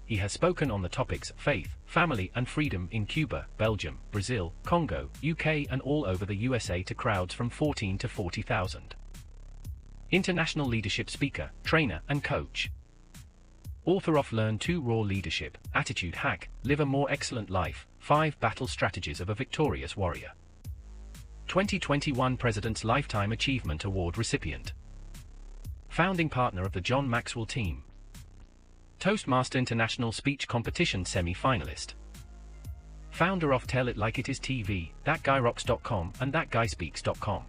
he has spoken on the topics faith, family and freedom in Cuba, Belgium, Brazil, Congo, UK and all over the USA to crowds from 14 to 40,000. International leadership speaker, trainer and coach. Author of Learn to Raw Leadership, Attitude Hack, Live a More Excellent Life, 5 Battle Strategies of a Victorious Warrior. 2021 President's Lifetime Achievement Award recipient. Founding partner of the John Maxwell team. Toastmaster International Speech Competition semi-finalist. Founder of Tell It Like It Is TV, ThatGuyRocks.com and ThatGuySpeaks.com.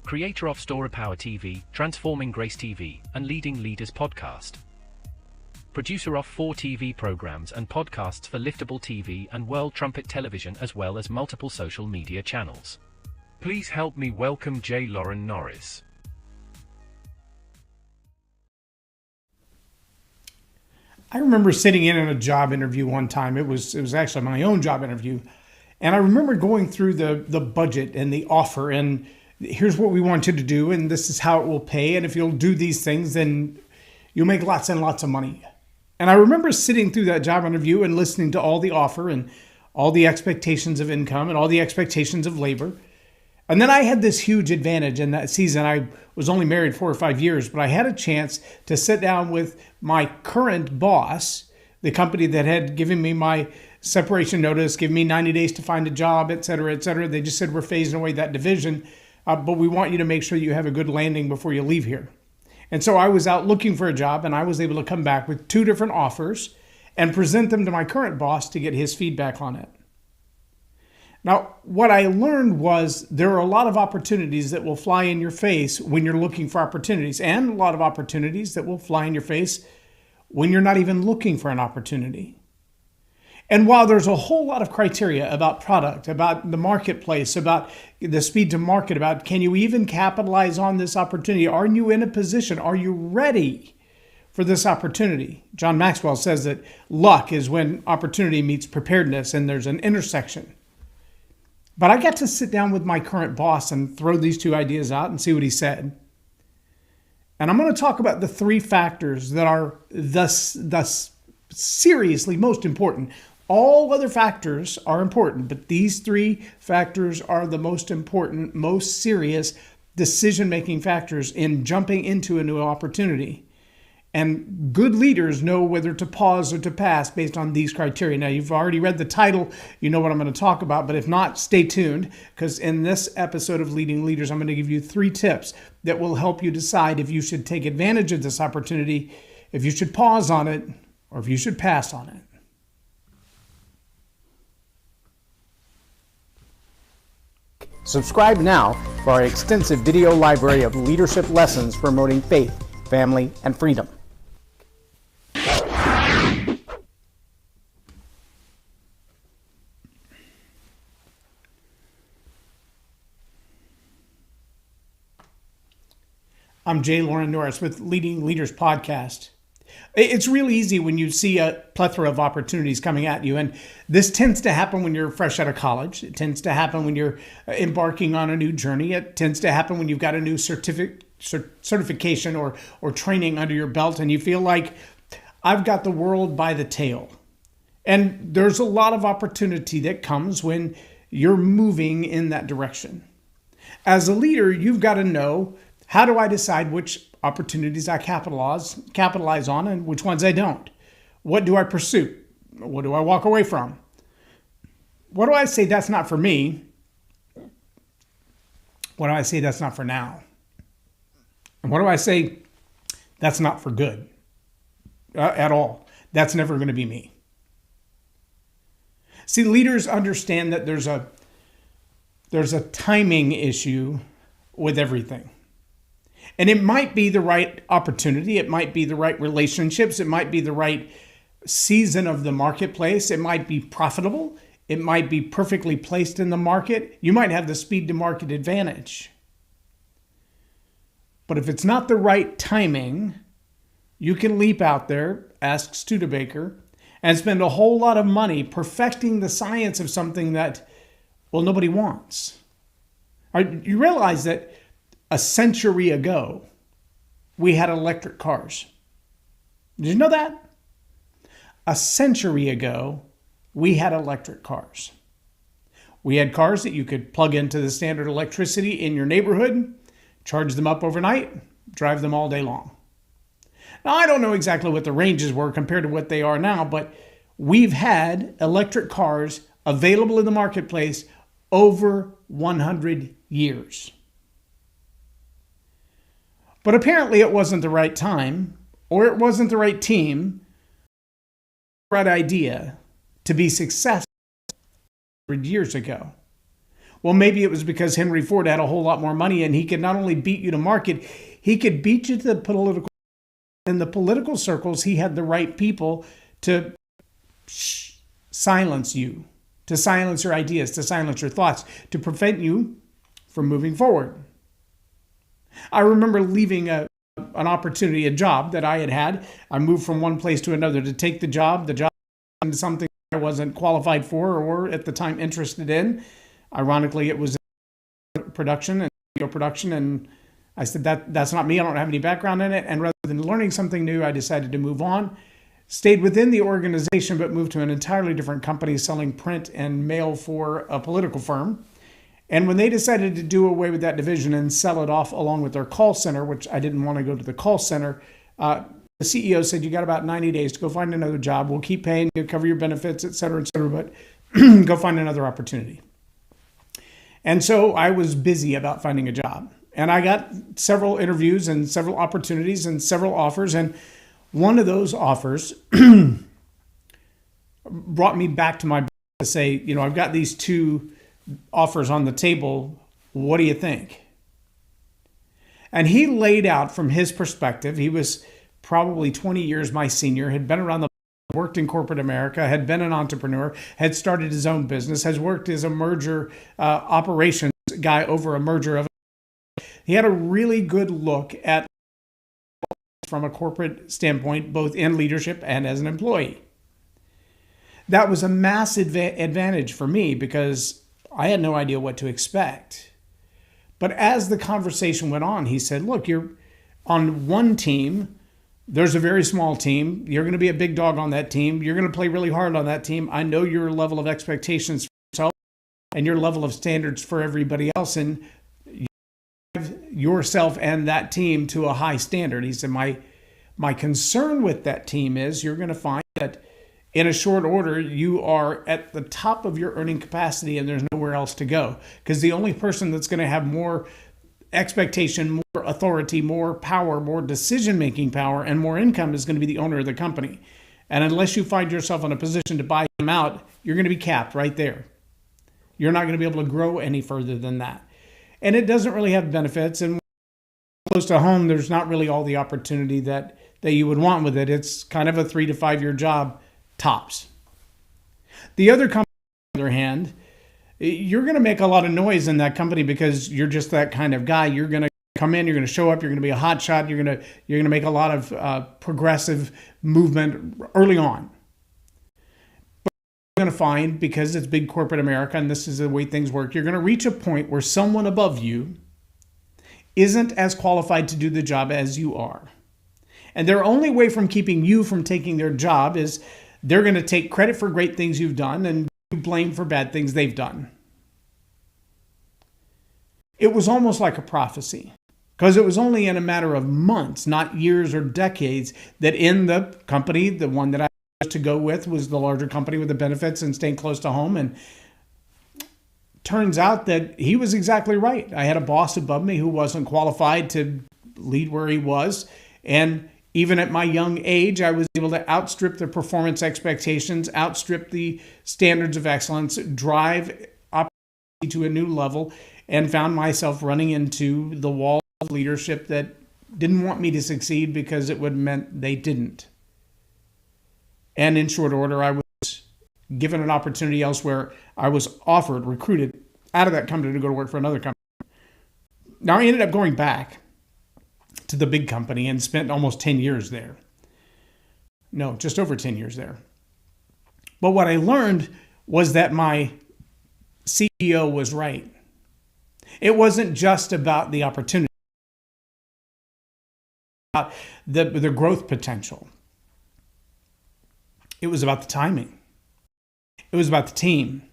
Creator of Story Power TV, Transforming Grace TV, and Leading Leaders Podcast. Producer of 4 TV programs and podcasts for Liftable TV and World Trumpet Television as well as multiple social media channels. Please help me welcome J. Loren Norris. I remember sitting in a job interview one time. It was actually my own job interview. And I remember going through the budget and the offer and here's what we want you to do and this is how it will pay. And if you'll do these things, then you'll make lots and lots of money. And I remember sitting through that job interview and listening to all the offer and all the expectations of income and all the expectations of labor. And then I had this huge advantage in that season. I was only married 4 or 5 years, but I had a chance to sit down with my current boss, the company that had given me my separation notice, given me 90 days to find a job, et cetera, et cetera. They just said, we're phasing away that division, but we want you to make sure you have a good landing before you leave here. And so I was out looking for a job and I was able to come back with 2 different offers and present them to my current boss to get his feedback on it. Now, what I learned was there are a lot of opportunities that will fly in your face when you're looking for opportunities, and a lot of opportunities that will fly in your face when you're not even looking for an opportunity. And while there's a whole lot of criteria about product, about the marketplace, about the speed to market, about can you even capitalize on this opportunity? Are you in a position? Are you ready for this opportunity? John Maxwell says that luck is when opportunity meets preparedness and there's an intersection. But I got to sit down with my current boss and throw these 2 ideas out and see what he said. And I'm going to talk about the 3 factors that are thus seriously most important. All other factors are important, but these 3 factors are the most important, most serious decision-making factors in jumping into a new opportunity. And good leaders know whether to pause or to pass based on these criteria. Now, you've already read the title. You know what I'm going to talk about. But if not, stay tuned, because in this episode of Leading Leaders, I'm going to give you 3 tips that will help you decide if you should take advantage of this opportunity, if you should pause on it, or if you should pass on it. Subscribe now for our extensive video library of leadership lessons promoting faith, family, and freedom. I'm J. Loren Norris with Leading Leaders Podcast. It's really easy when you see a plethora of opportunities coming at you. And this tends to happen when you're fresh out of college. It tends to happen when you're embarking on a new journey. It tends to happen when you've got a new certification or training under your belt and you feel like I've got the world by the tail. And there's a lot of opportunity that comes when you're moving in that direction. As a leader, you've got to know, how do I decide which opportunities I capitalize on and which ones I don't? What do I pursue? What do I walk away from? What do I say that's not for me? What do I say that's not for now? And what do I say that's not for good at all? That's never going to be me. See, leaders understand that there's a timing issue with everything. And it might be the right opportunity. It might be the right relationships. It might be the right season of the marketplace. It might be profitable. It might be perfectly placed in the market. You might have the speed to market advantage. But if it's not the right timing, you can leap out there, ask Studebaker, and spend a whole lot of money perfecting the science of something that, well, nobody wants. You realize that a century ago, we had electric cars. Did you know that? A century ago, we had electric cars. We had cars that you could plug into the standard electricity in your neighborhood, charge them up overnight, drive them all day long. Now, I don't know exactly what the ranges were compared to what they are now, but we've had electric cars available in the marketplace over 100 years. But apparently it wasn't the right time, or it wasn't the right team, right idea to be successful 100 years ago. Well, maybe it was because Henry Ford had a whole lot more money and he could not only beat you to market, he could beat you to the political. In the political circles, he had the right people to silence you, to silence your ideas, to silence your thoughts, to prevent you from moving forward. I remember leaving an opportunity, a job that I had. I moved from one place to another to take the job into something I wasn't qualified for or at the time interested in. Ironically, it was production and video production, and I said, that's not me. I don't have any background in it. And rather than learning something new, I decided to move on. Stayed within the organization, but moved to an entirely different company selling print and mail for a political firm. And when they decided to do away with that division and sell it off along with their call center, which I didn't want to go to the call center, the CEO said, you got about 90 days to go find another job. We'll keep paying you, cover your benefits, et cetera, but go find another opportunity. And so I was busy about finding a job. And I got several interviews and several opportunities and several offers. And one of those offers brought me back to my boss to say, I've got these two offers on the table. What do you think? And he laid out from his perspective. He was probably 20 years my senior, had been around the worked in corporate America, had been an entrepreneur, had started his own business, has worked as a merger operations guy over a merger of. He had a really good look at from a corporate standpoint, both in leadership and as an employee. That was a massive advantage for me because I had no idea what to expect. But as the conversation went on, he said, look, you're on one team. There's a very small team. You're going to be a big dog on that team. You're going to play really hard on that team. I know your level of expectations for yourself and your level of standards for everybody else. And you have yourself and that team to a high standard. He said, my concern with that team is you're going to find that in a short order, you are at the top of your earning capacity and there's nowhere else to go. Because the only person that's going to have more expectation, more authority, more power, more decision-making power, and more income is going to be the owner of the company. And unless you find yourself in a position to buy him out, you're going to be capped right there. You're not going to be able to grow any further than that. And it doesn't really have benefits. And close to home, there's not really all the opportunity that you would want with it. It's kind of a 3 to 5 year job, tops. The other company, on the other hand, you're going to make a lot of noise in that company because you're just that kind of guy. You're going to come in, you're going to show up, you're going to be a hot shot, you're going to make a lot of progressive movement early on. But you're going to find, because it's big corporate America and this is the way things work, you're going to reach a point where someone above you isn't as qualified to do the job as you are. And their only way from keeping you from taking their job is they're going to take credit for great things you've done and blame for bad things they've done. It was almost like a prophecy because it was only in a matter of months, not years or decades, that in the company, the one that I chose to go with was the larger company with the benefits and staying close to home. And turns out that he was exactly right. I had a boss above me who wasn't qualified to lead where he was. And even at my young age, I was able to outstrip the performance expectations, outstrip the standards of excellence, drive opportunity to a new level, and found myself running into the wall of leadership that didn't want me to succeed because it would have meant they didn't. And in short order, I was given an opportunity elsewhere. I was offered, recruited out of that company to go to work for another company. Now, I ended up going back to the big company and spent almost 10 years there. No, just over 10 years there. But what I learned was that my CEO was right. It wasn't just about the opportunity, about the growth potential. It was about the timing. It was about the team.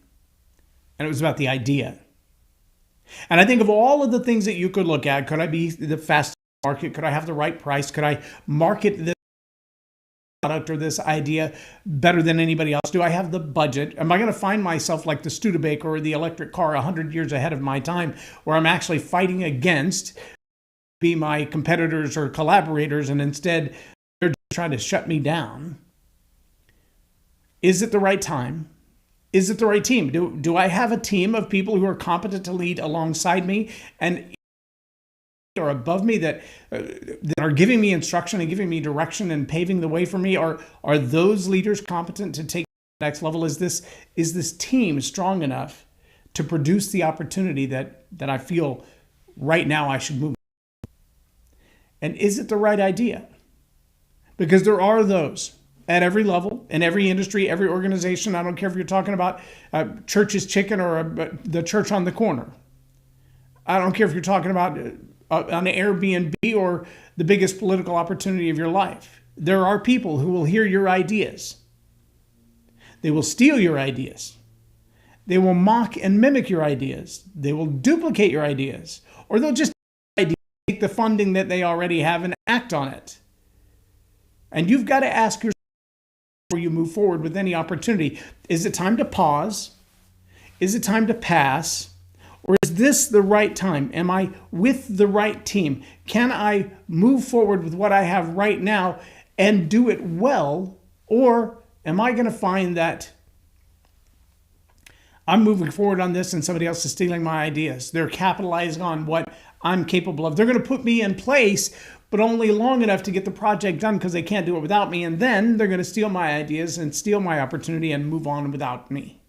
And it was about the idea. And I think of all of the things that you could look at, could I be the fastest market? Could I have the right price? Could I market this product or this idea better than anybody else? Do I have the budget? Am I going to find myself like the Studebaker or the electric car 100 years ahead of my time, where I'm actually fighting against be my competitors or collaborators, and instead they're just trying to shut me down? Is it the right time? Is it the right team? Do I have a team of people who are competent to lead alongside me and or above me that are giving me instruction and giving me direction and paving the way for me? Are those leaders competent to take the next level? Is this team strong enough to produce the opportunity that I feel right now I should move? And is it the right idea? Because there are those at every level, in every industry, every organization. I don't care if you're talking about Church's Chicken or the church on the corner. I don't care if you're talking about an Airbnb or the biggest political opportunity of your life. There are people who will hear your ideas. They will steal your ideas. They will mock and mimic your ideas. They will duplicate your ideas. Or they'll just take the funding that they already have and act on it. And you've got to ask yourself, before you move forward with any opportunity, is it time to pause? Is it time to pass? Or is this the right time? Am I with the right team? Can I move forward with what I have right now and do it well? Or am I going to find that I'm moving forward on this and somebody else is stealing my ideas? They're capitalizing on what I'm capable of. They're going to put me in place, but only long enough to get the project done because they can't do it without me. And then they're going to steal my ideas and steal my opportunity and move on without me.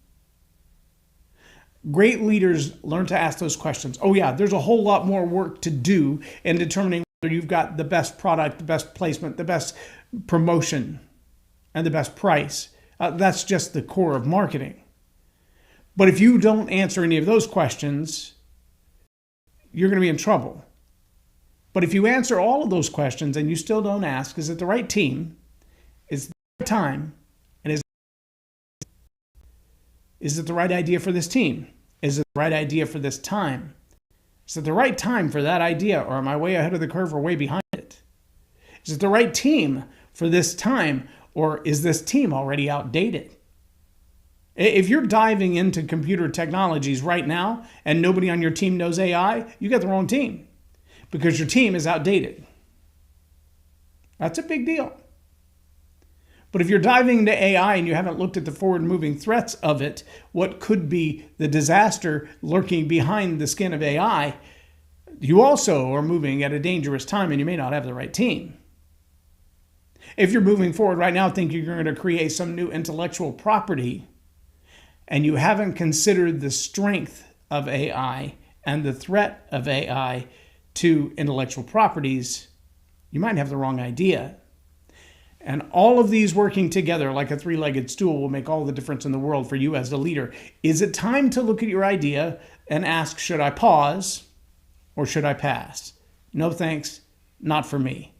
Great leaders learn to ask those questions. Oh yeah, there's a whole lot more work to do in determining whether you've got the best product, the best placement, the best promotion, and the best price. That's just the core of marketing. But if you don't answer any of those questions, you're going to be in trouble. But if you answer all of those questions and you still don't ask, is it the right team? Is it the right time? And is it the right idea for this team? Is it the right idea for this time? Is it the right time for that idea? Or am I way ahead of the curve or way behind it? Is it the right team for this time? Or is this team already outdated? If you're diving into computer technologies right now and nobody on your team knows AI, you got the wrong team because your team is outdated. That's a big deal. But if you're diving into AI and you haven't looked at the forward-moving threats of it, what could be the disaster lurking behind the skin of AI, you also are moving at a dangerous time and you may not have the right team. If you're moving forward right now thinking you're going to create some new intellectual property, and you haven't considered the strength of AI and the threat of AI to intellectual properties, you might have the wrong idea. And all of these working together like a three-legged stool will make all the difference in the world for you as a leader. Is it time to look at your idea and ask, should I pause or should I pass? No thanks, not for me.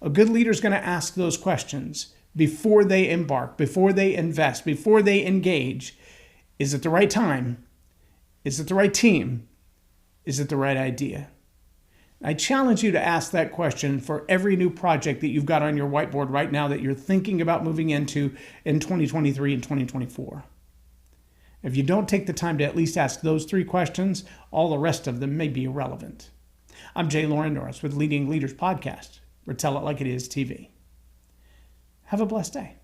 A good leader is going to ask those questions before they embark, before they invest, before they engage. Is it the right time? Is it the right team? Is it the right idea? I challenge you to ask that question for every new project that you've got on your whiteboard right now that you're thinking about moving into in 2023 and 2024. If you don't take the time to at least ask those three questions, all the rest of them may be irrelevant. I'm Loren Norris with Leading Leaders Podcast, or Tell It Like It Is TV. Have a blessed day.